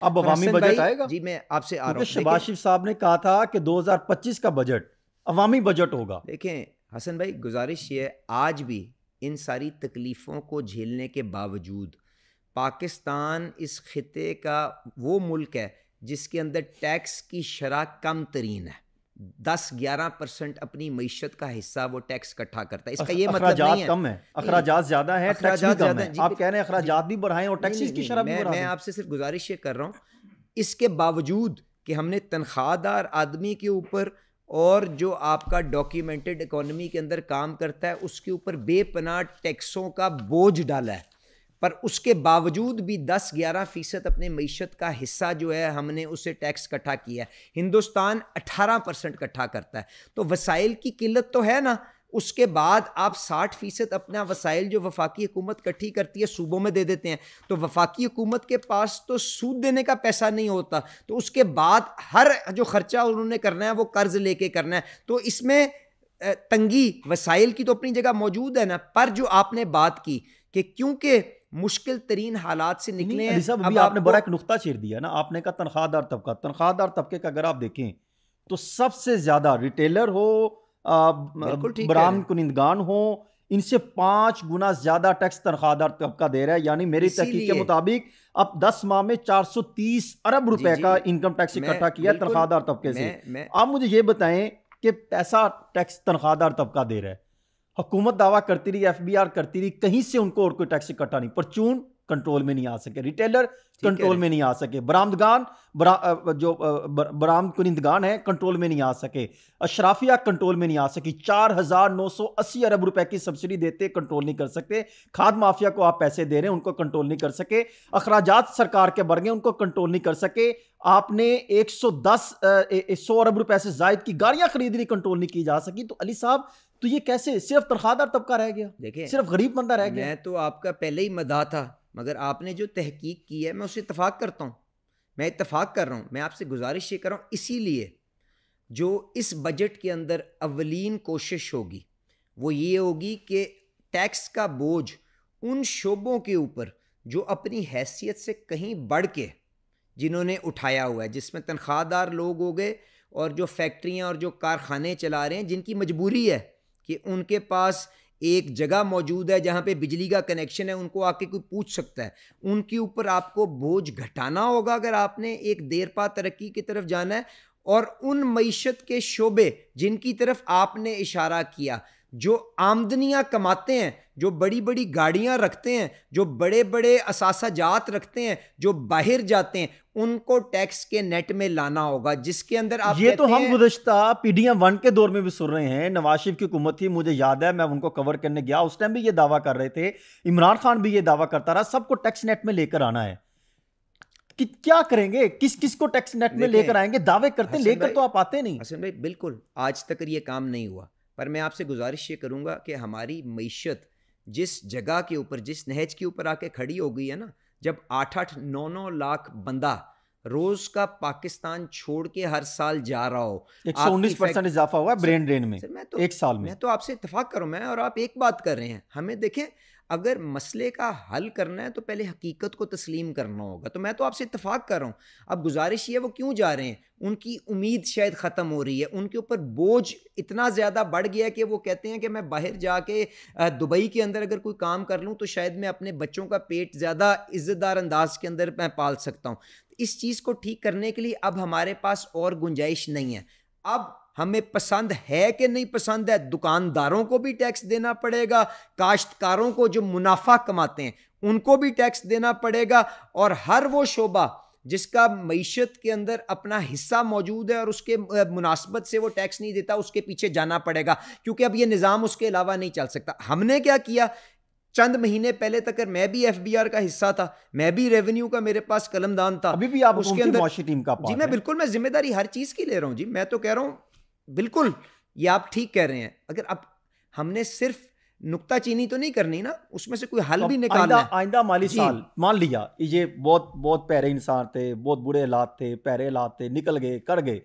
अब अवामी बजट आएगा जी मैं आपसे आ रहा हूँ, शहबाज शरीफ साहब ने कहा था कि 2025 का बजट अवामी बजट होगा। देखें हसन भाई, गुजारिश ये है, आज भी इन सारी तकलीफ़ों को झेलने के बावजूद पाकिस्तान इस खिते का वो मुल्क है जिसके अंदर टैक्स की शरह कम तरीन है। 10-11% अपनी मईशत का हिस्सा वो टैक्स इकट्ठा करता है। इसका ये मतलब नहीं है कम है, अखराजात ज्यादा है, टैक्स भी कम है। आप कह रहे हैं अखराजात भी बढ़ाएं और टैक्सेस की शरह भी बढ़ा दें। मैं आपसे सिर्फ गुजारिश ये कर रहा हूँ, इसके बावजूद कि हमने तनख्वाहदार आदमी के ऊपर और जो आपका डॉक्यूमेंटेड इकोनॉमी के अंदर काम करता है उसके ऊपर बेपनाह टैक्सों का बोझ डाला है, पर उसके बावजूद भी 10-11% अपने मईशत का हिस्सा जो है हमने उसे टैक्स इकट्ठा किया है। हिंदुस्तान 18% इकट्ठा करता है। तो वसाइल की किल्लत तो है ना, उसके बाद आप 60% अपना वसाइल जो वफाकी हुकूमत इकट्ठी करती है सूबों में दे देते हैं। तो वफाकी हुकूमत के पास तो सूद देने का पैसा नहीं होता, तो उसके बाद हर जो खर्चा उन्होंने करना है वो कर्ज लेके करना है। तो इसमें तंगी वसाइल की तो अपनी जगह मौजूद है ना, पर जो आपने बात की कि क्योंकि मुश्किल तरीन हालात से निकले हैं। अभी आपने बड़ा एक नुक्ता छेड़ दिया ना, आपने कहा तनख्वाहदार तबके का अगर आप देखें तो सबसे ज्यादा रिटेलर हो, बरामद कुनिंदगान हो, इनसे 5 गुना ज्यादा टैक्स तनख्वाहदार तबका दे रहा है। यानी मेरी तहकीक के मुताबिक अब 10 माह में 430 अरब रुपए का इनकम टैक्स इकट्ठा किया तनख्वाहदार तबके से। आप मुझे ये बताएं कि पैसा टैक्स तनख्वाहदार तबका दे रहा है, हुकूमत दावा करती रही, एफबीआर करती रही, कहीं से उनको और कोई टैक्स इकट्ठा नहीं, परचून कंट्रोल में नहीं आ सके, रिटेलर कंट्रोल में नहीं आ सके, बरामदगान जो बरामद कुनिंदगान है कंट्रोल में नहीं आ सके, अशराफिया कंट्रोल में नहीं आ सकी, 4,980 अरब रुपए की सब्सिडी देते कंट्रोल नहीं कर सकते, खाद माफिया को आप पैसे दे रहे हैं उनको कंट्रोल नहीं कर सके, अखराजात सरकार के बढ़ गए उनको कंट्रोल नहीं कर सके, आपने 100 अरब रुपए से जायद की गाड़ियां खरीदनी कंट्रोल नहीं की जा सकी। तो अली साहब, तो ये कैसे सिर्फ तनख्वाहदार तबका रह गया, देखिए सिर्फ गरीब बंदा रह गया? मैं तो आपका पहले ही मदाह था, मगर आपने जो तहकीक की है मैं उससे इत्तफाक करता हूँ, मैं इत्तफाक कर रहा हूँ। मैं आपसे गुजारिश ये कर रहा हूँ, इसीलिए जो इस बजट के अंदर अवलीन कोशिश होगी वो ये होगी कि टैक्स का बोझ उन शोबों के ऊपर जो अपनी हैसियत से कहीं बढ़ के जिन्होंने उठाया हुआ है, जिसमें तनख्वाहदार लोग हो गए और जो फैक्ट्रियाँ और जो कारखाने चला रहे हैं जिनकी मजबूरी है कि उनके पास एक जगह मौजूद है जहाँ पे बिजली का कनेक्शन है, उनको आके कोई पूछ सकता है, उनके ऊपर आपको बोझ घटाना होगा अगर आपने एक देर पा तरक्की की तरफ जाना है। और उन मईशत के शोबे जिनकी तरफ आपने इशारा किया, जो आमदनियां कमाते हैं, जो बड़ी बड़ी गाड़ियां रखते हैं, जो बड़े बड़े असासाजात रखते हैं, जो बाहर जाते हैं, उनको टैक्स के नेट में लाना होगा, जिसके अंदर आप ये तो हम गुज़श्ता पीडीएम 1 के दौर में भी सुन रहे हैं। नवाज शरीफ की हुकूमत थी, मुझे याद है, मैं उनको कवर करने गया, उस टाइम भी ये दावा कर रहे थे, इमरान खान भी ये दावा करता रहा, सबको टैक्स नेट में लेकर आना है। कि क्या करेंगे, किस किस को टैक्स नेट में लेकर आएंगे? दावे करते लेकर तो आप आते नहीं। हसन भाई बिल्कुल आज तक ये काम नहीं हुआ, पर मैं आपसे गुजारिश ये करूंगा कि हमारी मईशत जिस जगह के ऊपर, जिस नहज के ऊपर आके खड़ी हो गई है ना, जब 8-8, 9-9 लाख बंदा रोज का पाकिस्तान छोड़ के हर साल जा रहा हो, 119% इजाफा हुआ ब्रेन ड्रेन में एक साल में। मैं तो आपसे इत्तेफाक करूं, मैं और आप एक बात कर रहे हैं। हमें देखें, अगर मसले का हल करना है तो पहले हकीकत को तस्लीम करना होगा। तो मैं तो आपसे इत्तेफाक कर रहा हूँ। अब गुजारिश ये, वो क्यों जा रहे हैं, उनकी उम्मीद शायद ख़त्म हो रही है, उनके ऊपर बोझ इतना ज़्यादा बढ़ गया कि वो कहते हैं कि मैं बाहर जाके दुबई के अंदर अगर कोई काम कर लूँ तो शायद मैं अपने बच्चों का पेट ज़्यादा इज़्ज़तदार अंदाज के अंदर मैं पाल सकता हूँ। इस चीज़ को ठीक करने के लिए अब हमारे पास और गुंजाइश नहीं है। अब हमें पसंद है कि नहीं पसंद है, दुकानदारों को भी टैक्स देना पड़ेगा, काश्तकारों को जो मुनाफा कमाते हैं उनको भी टैक्स देना पड़ेगा, और हर वो शोबा जिसका मईशत के अंदर अपना हिस्सा मौजूद है और उसके मुनासबत से वो टैक्स नहीं देता, उसके पीछे जाना पड़ेगा, क्योंकि अब ये निज़ाम उसके अलावा नहीं चल सकता। हमने क्या किया, चंद महीने पहले तक मैं भी एफबीआर का हिस्सा था, मैं भी रेवेन्यू का मेरे पास कलमदान था, अभी भी आप उसके अंदर टीम का जी मैं बिल्कुल, मैं जिम्मेदारी हर चीज की ले रहा हूं जी। मैं तो कह रहा हूं बिल्कुल ये आप ठीक कह रहे हैं। अगर अब हमने सिर्फ नुक्ताचीनी तो नहीं करनी ना, उसमें से कोई हल भी निकालना है। आइंदा माली साल मान लिया ये बहुत बहुत प्यारे इंसान थे, बहुत बुरे हालात थे, प्यारे हालात थे, निकल गए, कर गए,